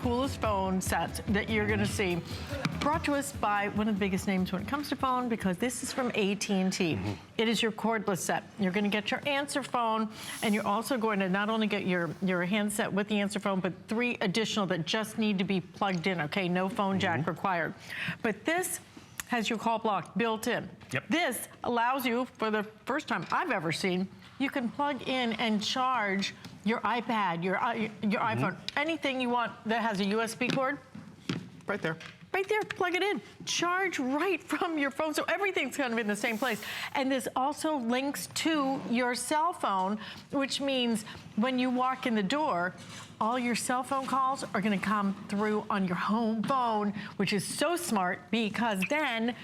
coolest phone sets that you're gonna see. Brought to us by one of the biggest names when it comes to phone, because this is from AT&T. It is your cordless set. You're gonna get your answer phone, and you're also going to not only get your handset with the answer phone, but 3 additional that just need to be plugged in, okay? No phone jack required. But this has your call block built in. This allows you, for the first time I've ever seen, you can plug in and charge your iPad, your iPhone, anything you want that has a USB cord. Right there. Right there, plug it in. Charge right from your phone, so everything's kind of in the same place. And this also links to your cell phone, which means when you walk in the door, all your cell phone calls are gonna come through on your home phone, which is so smart, because then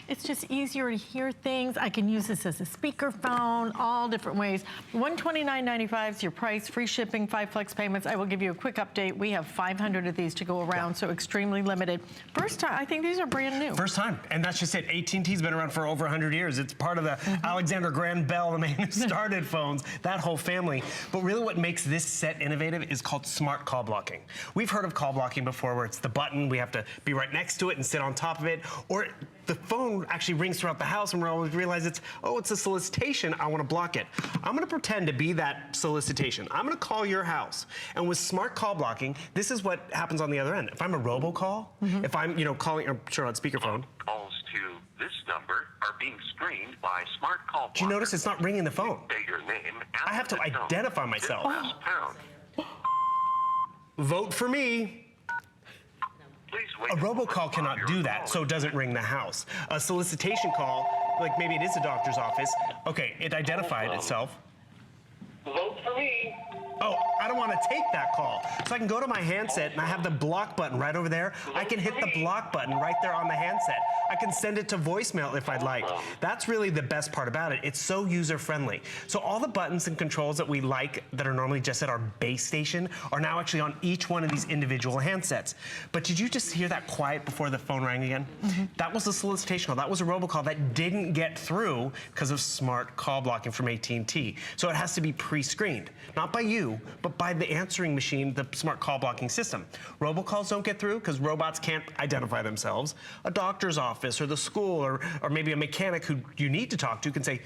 it's just easier to hear things. I can use this as a speakerphone, all different ways. $129.95 is your price, free shipping, 5 flex payments. I will give you a quick update. We have 500 of these to go around, so extremely limited. First time, I think these are brand new. First time, and that's just it. AT&T's been around for over 100 years. It's part of the Alexander Graham Bell, the man who started phones, that whole family. But really what makes this set innovative is called smart call blocking. We've heard of call blocking before, where it's the button, we have to be right next to it and sit on top of it, or the phone actually rings throughout the house and we always realize it's a solicitation, I wanna block it. I'm gonna pretend to be that solicitation. I'm gonna call your house. And with smart call blocking, this is what happens on the other end. If I'm a robocall, if I'm calling, or sure, on speakerphone. Calls to this number are being screened by smart call blockers. Do you notice it's not ringing the phone? Say your name. I have to identify myself. Pound. Vote for me. A robocall cannot do that, so it doesn't ring the house. A solicitation call, like maybe it is a doctor's office, okay, it identified itself. Vote for me. Oh, I don't want to take that call. So I can go to my handset and I have the block button right over there. I can hit the block button right there on the handset. I can send it to voicemail if I'd like. That's really the best part about it. It's so user-friendly. So all the buttons and controls that we like that are normally just at our base station are now actually on each one of these individual handsets. But did you just hear that quiet before the phone rang again? That was a solicitation call. That was a robocall that didn't get through because of smart call blocking from AT&T. So it has to be pre-screened, not by you, but by the answering machine, the smart call blocking system. Robocalls don't get through because robots can't identify themselves. A doctor's office or the school or maybe a mechanic who you need to talk to can say,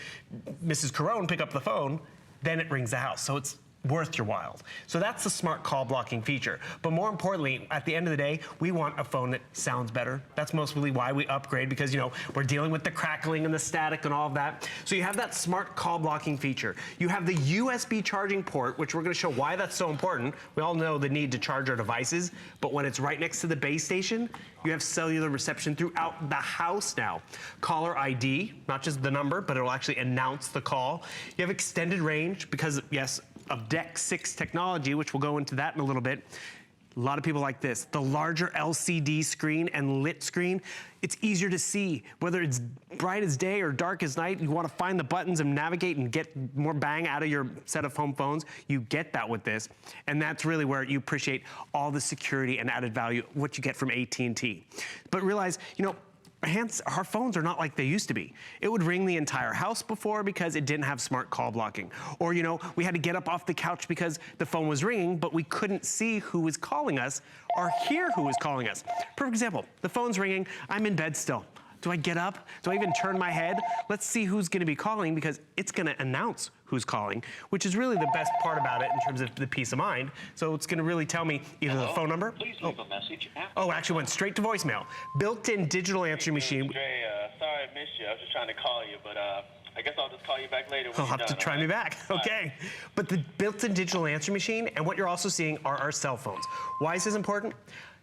Mrs. Carone, pick up the phone, then it rings the house. So it's worth your while. So that's the smart call blocking feature. But more importantly, at the end of the day, we want a phone that sounds better. That's mostly why we upgrade, because we're dealing with the crackling and the static and all of that. So you have that smart call blocking feature. You have the USB charging port, which we're gonna show why that's so important. We all know the need to charge our devices, but when it's right next to the base station, you have cellular reception throughout the house now. Caller ID, not just the number, but it'll actually announce the call. You have extended range because, yes, of DEC 6 technology, which we'll go into that in a little bit. A lot of people like this. The larger LCD screen and lit screen, it's easier to see. Whether it's bright as day or dark as night, you want to find the buttons and navigate and get more bang out of your set of home phones. You get that with this. And that's really where you appreciate all the security and added value, what you get from AT&T. But realize, our phones are not like they used to be. It would ring the entire house before because it didn't have smart call blocking. Or, we had to get up off the couch because the phone was ringing, but we couldn't see who was calling us or hear who was calling us. Perfect example, the phone's ringing, I'm in bed still. Do I get up? Do I even turn my head? Let's see who's gonna be calling, because it's gonna announce who's calling, which is really the best part about it in terms of the peace of mind. So it's gonna really tell me either the phone number. Please leave a message. Oh, actually went straight to voicemail. Built-in digital answering machine. Dre, sorry I missed you. I was just trying to call you, but I guess I'll just call you back later when You'll you're have to done, try me back, okay. But the built-in digital answering machine, and what you're also seeing are our cell phones. Why is this important?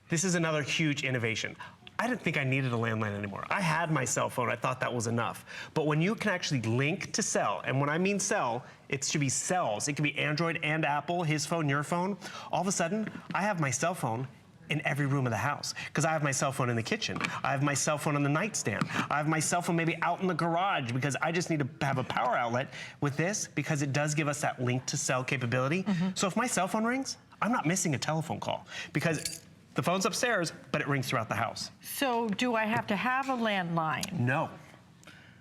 This is another huge innovation. I didn't think I needed a landline anymore. I had my cell phone, I thought that was enough. But when you can actually link to cell, and when I mean cell, it should be cells. It could be Android and Apple, his phone, your phone. All of a sudden, I have my cell phone in every room of the house, because I have my cell phone in the kitchen. I have my cell phone on the nightstand. I have my cell phone maybe out in the garage because I just need to have a power outlet with this, because it does give us that link to cell capability. So if my cell phone rings, I'm not missing a telephone call, because the phone's upstairs, but it rings throughout the house. So do I have to have a landline? No.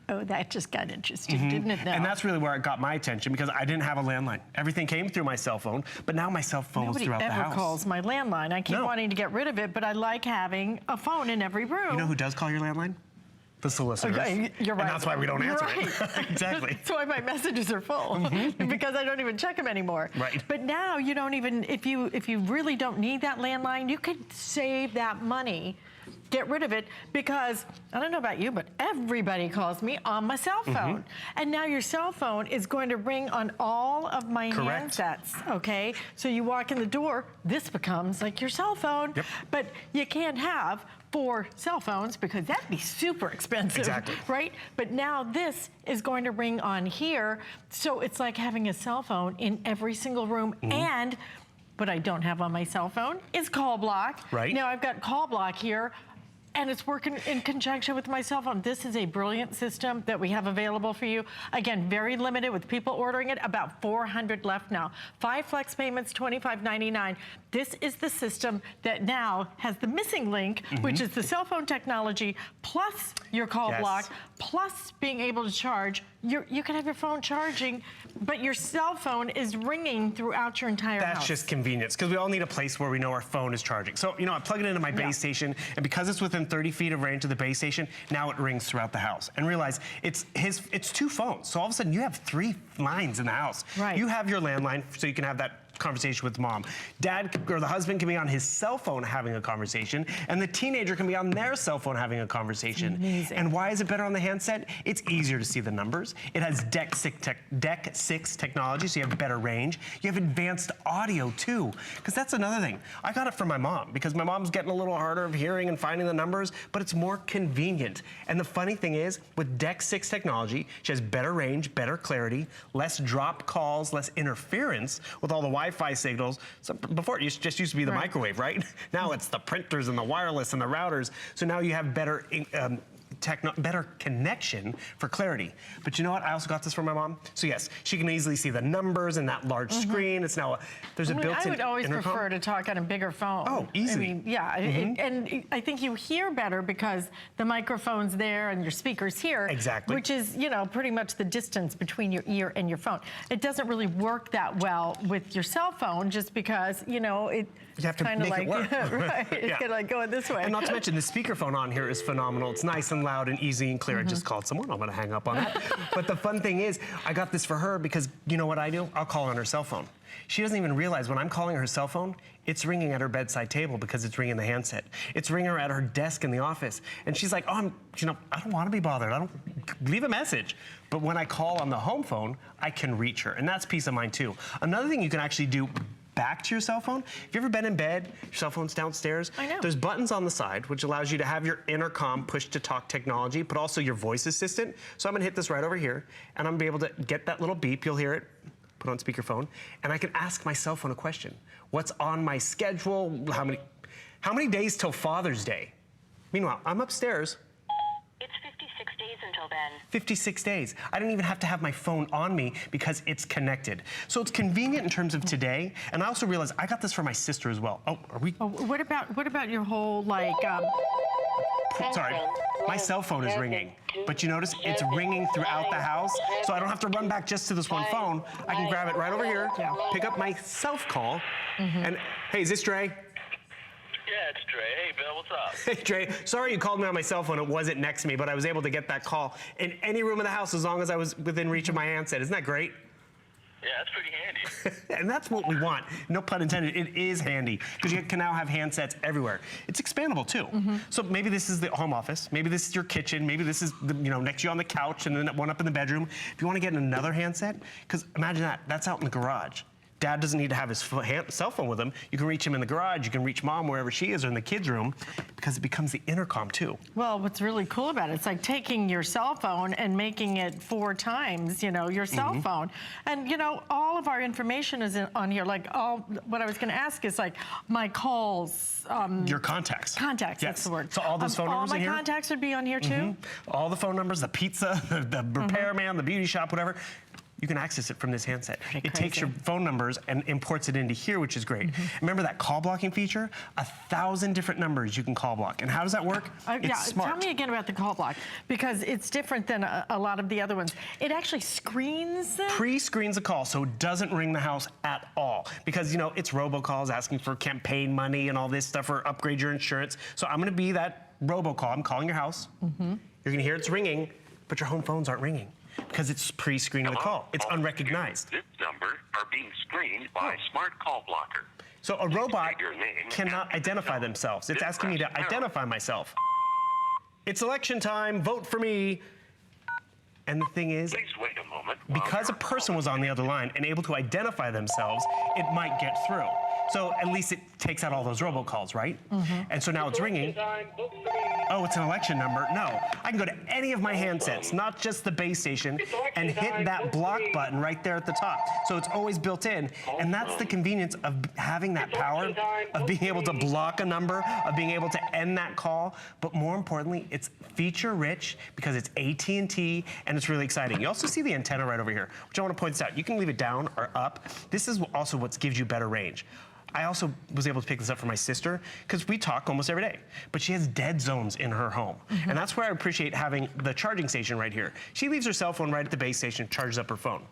Oh, that just got interesting, didn't it now? And that's really where it got my attention because I didn't have a landline. Everything came through my cell phone, but now my cell phone's throughout the house. Nobody ever calls my landline. I keep wanting to get rid of it, but I like having a phone in every room. You know who does call your landline? The solicitors. Okay, you're right. And that's why we don't answer right. it. Exactly. That's why my messages are full, because I don't even check them anymore. Right. But now you don't even, if you really don't need that landline, you could save that money, get rid of it, because I don't know about you, but everybody calls me on my cell phone. And now your cell phone is going to ring on all of my handsets, okay? So you walk in the door, this becomes like your cell phone. Yep. But you can't have 4 cell phones because that'd be super expensive. Exactly. Right? But now this is going to ring on here, so it's like having a cell phone in every single room. And what I don't have on my cell phone is call block. Right. Now I've got call block here, and it's working in conjunction with my cell phone. This is a brilliant system that we have available for you. Again, very limited with people ordering it, about 400 left now. 5 flex payments, $25.99. This is the system that now has the missing link, which is the cell phone technology, plus your call block, plus being able to charge. You can have your phone charging, but your cell phone is ringing throughout your entire house. That's just convenience, because we all need a place where we know our phone is charging. So, you know, I plug it into my base station, and because it's within 30 feet of range of the base station, now it rings throughout the house. And realize it's 2 phones. So all of a sudden you have 3 lines in the house. Right. You have your landline, so you can have that conversation with mom. Dad or the husband can be on his cell phone having a conversation, and the teenager can be on their cell phone having a conversation. Amazing. And why is it better on the handset? It's easier to see the numbers. It has DEC 6 technology, so you have better range. You have advanced audio too, because that's another thing. I got it from my mom because my mom's getting a little harder of hearing and finding the numbers, but it's more convenient. And the funny thing is, with DEC 6 technology, she has better range, better clarity, less dropped calls, less interference with all the Wi-Fi signals. So before, it just used to be the microwave, right? Now it's the printers and the wireless and the routers. So now you have better better connection for clarity. But you know what? I also got this from my mom. So yes, she can easily see the numbers in that large screen. It's now there's a built-in I would always intercom. prefer to talk on a bigger phone. Oh, easily. I mean, yeah, and I think you hear better because the microphone's there and your speaker's here. Exactly. Which is, you know, pretty much the distance between your ear and your phone. It doesn't really work that well with your cell phone just because, you know, you have to make it work. Right, it's kind of like going this way. And not to mention, the speakerphone on here is phenomenal. It's nice and loud and easy and clear. I just called someone. I'm going to hang up on that. But the fun thing is, I got this for her because you know what I do? I'll call on her cell phone. She doesn't even realize when I'm calling her cell phone, it's ringing at her bedside table because it's ringing the handset. It's ringing her at her desk in the office. And she's like, oh, I don't want to be bothered. I don't leave a message. But when I call on the home phone, I can reach her. And that's peace of mind too. Another thing you can actually do back to your cell phone. Have you ever been in bed, your cell phone's downstairs? I know. There's buttons on the side, which allows you to have your intercom push-to-talk technology, but also your voice assistant. So I'm gonna hit this right over here, and I'm gonna be able to get that little beep, you'll hear it, put on speakerphone, and I can ask my cell phone a question. What's on my schedule? How many days till Father's Day? Meanwhile, I'm upstairs. It's 56 days until then. 56 days. I don't even have to have my phone on me because it's connected. So it's convenient in terms of today. And I also realized I got this for my sister as well. Oh, are we? Oh, what about your whole like? Sorry, my cell phone is ringing. But you notice it's ringing throughout the house. So I don't have to run back just to this one phone. I can grab it right over here, pick up my self call, and hey, is this Dre? Yeah, it's Dre. Hey, Bill, what's up? Hey, Dre, sorry you called me on my cell phone. It wasn't next to me, but I was able to get that call in any room in the house as long as I was within reach of my handset. Isn't that great? Yeah, that's pretty handy. And that's what we want. No pun intended. It is handy because you can now have handsets everywhere. It's expandable too. So maybe this is the home office. Maybe this is your kitchen. Maybe this is next to you on the couch, and then one up in the bedroom. If you want to get another handset, because imagine that. That's out in the garage. Dad doesn't need to have his cell phone with him. You can reach him in the garage. You can reach mom wherever she is or in the kids' room because it becomes the intercom too. Well, what's really cool about it, it's like taking your cell phone and making it 4 times, your cell phone. And, all of our information is on here. Like, what I was going to ask is like my calls. Your contacts. Contacts, yes. That's the word. So all those phone numbers in here? All my contacts would be on here too? All the phone numbers, the pizza, the repairman, the beauty shop, whatever. You can access it from this handset. Pretty It takes your crazy. phone numbers and imports it into here, which is great. Remember that call blocking feature? 1,000 different numbers you can call block. And how does that work? It's Yeah, smart. tell me again about the call block, because it's different than a lot of the other ones. It actually screens them? Pre-screens a call, so it doesn't ring the house at all. Because, you know, it's robocalls asking for campaign money and all this stuff, or upgrade your insurance. So I'm gonna be that robocall. I'm calling your house. You're gonna hear it's ringing, but your home phones aren't ringing because it's pre-screening the call. It's unrecognized. This number are being screened by Smart Call Blocker. So a robot Your name cannot after the identify tone. themselves. It's Then asking me to press pound. identify myself. It's election time, vote for me. And the thing is, Please wait a moment. while because a your person call was on the other line and able to identify themselves, it might get through. So at least it takes out all those robocalls, right? And so now it's ringing. Oh, it's an election number. No, I can go to any of my handsets, not just the base station, and hit that block button right there at the top. So it's always built in. And that's the convenience of having that power, of being able to block a number, of being able to end that call. But more importantly, it's feature rich because it's AT&T and it's really exciting. You also see the antenna right over here, which I want to point this out. You can leave it down or up. This is also what gives you better range. I also was able to pick this up for my sister because we talk almost every day, but she has dead zones in her home. And that's where I appreciate having the charging station right here. She leaves her cell phone right at the base station, charges up her phone.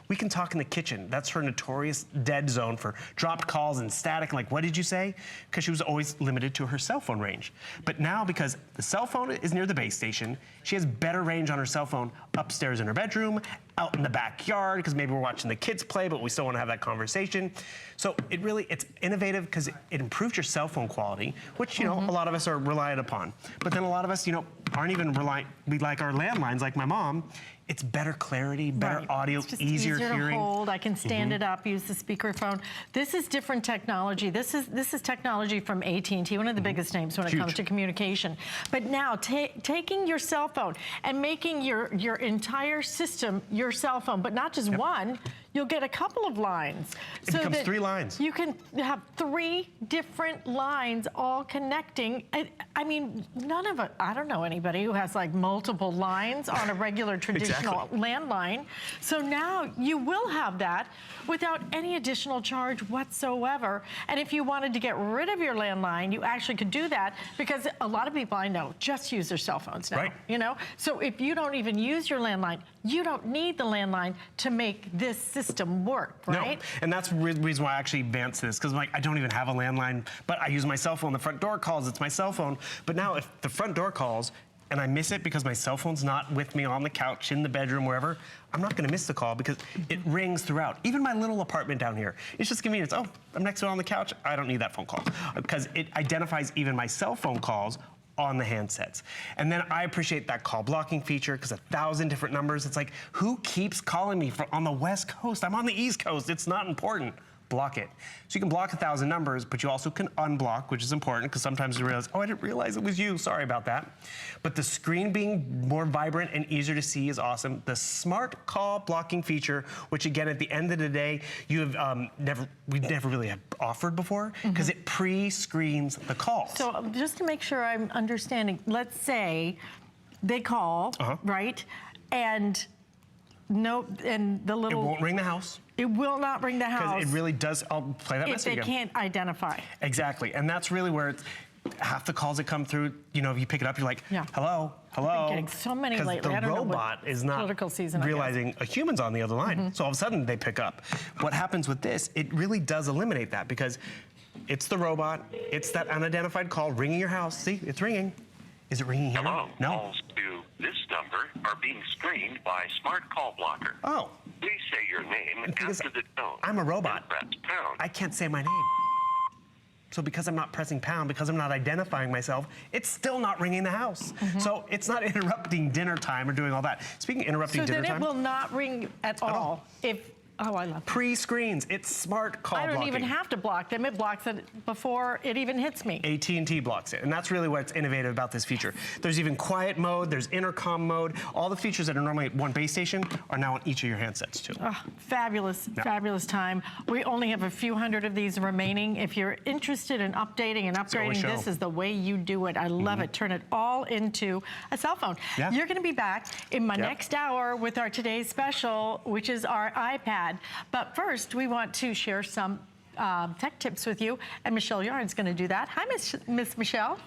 We can talk in the kitchen. That's her notorious dead zone for dropped calls and static, like, what did you say? Because she was always limited to her cell phone range. But now, because the cell phone is near the base station, she has better range on her cell phone upstairs in her bedroom, out in the backyard, because maybe we're watching the kids play, but we still want to have that conversation. So it's innovative because it improves your cell phone quality, which, you know, a lot of us are reliant upon. But then a lot of us, you know, aren't even reliant. We like our landlines, like my mom. It's better clarity, better Right. audio, It's just easier hearing. to hold. I can stand it up, use the speakerphone. This is different technology. This is technology from AT&T, one of the biggest names when it Huge. comes to communication. But now taking your cell phone and making your entire system your cell phone, but not just one. You'll get a couple of lines. It becomes that 3 lines. You can have 3 different lines all connecting. I mean, I don't know anybody who has like multiple lines on a regular traditional landline. So now you will have that without any additional charge whatsoever. And if you wanted to get rid of your landline, you actually could do that, because a lot of people I know just use their cell phones now. Right. You know? So if you don't even use your landline, you don't need the landline to make this system work, right? No, and that's the reason why I actually advanced this, because like I don't even have a landline, but I use my cell phone. The front door calls, it's my cell phone. But now if the front door calls and I miss it because my cell phone's not with me on the couch, in the bedroom, wherever, I'm not gonna miss the call because it rings throughout. Even my little apartment down here, it's just convenience. Oh, I'm next to it on the couch, I don't need that phone call. Because it identifies even my cell phone calls on the handsets. And then I appreciate that call blocking feature, because 1,000 different numbers. It's like, who keeps calling me on the West Coast? I'm on the East Coast, it's not important. Block it. So you can block 1,000 numbers, but you also can unblock, which is important, because sometimes you realize, oh, I didn't realize it was you, sorry about that. But the screen being more vibrant and easier to see is awesome. The smart call blocking feature, which again, at the end of the day, you have we never really have offered before, because it pre-screens the calls. So just to make sure I'm understanding, let's say they call, right? And the little... It won't ring the house. It will not ring the house. Because it really does, I'll play that if message they again. can't identify. Exactly, and that's really where it's, half the calls that come through, you know, if you pick it up, you're like, hello, hello. I've been getting so many lately. Because I the don't know what robot is not political season, realizing a human's on the other line. So all of a sudden they pick up. What happens with this, it really does eliminate that, because it's the robot, it's that unidentified call ringing your house. See, it's ringing. Is it ringing here? Hello. No. Calls to this number are being screened by Smart Call Blocker. Oh. Please say your name Because after the tone. I'm a robot. Then press pound. I can't say my name. So because I'm not pressing pound, because I'm not identifying myself, it's still not ringing the house. So it's not interrupting dinner time or doing all that. Speaking of interrupting dinner time. So then it will not ring at all Oh, I love that. Pre-screens. It's smart call blocking. I don't even have to block them. It blocks it before it even hits me. AT&T blocks it, and that's really what's innovative about this feature. There's even quiet mode, there's intercom mode. All the features that are normally at one base station are now on each of your handsets too. Oh, fabulous, fabulous time. We only have a few hundred of these remaining. If you're interested in updating and upgrading, this is the way you do it. I love it. Turn it all into a cell phone. Yeah. You're going to be back in my next hour with our today's special, which is our iPad. But first, we want to share some tech tips with you, and Michelle Yarn's going to do that. Hi, Miss Michelle.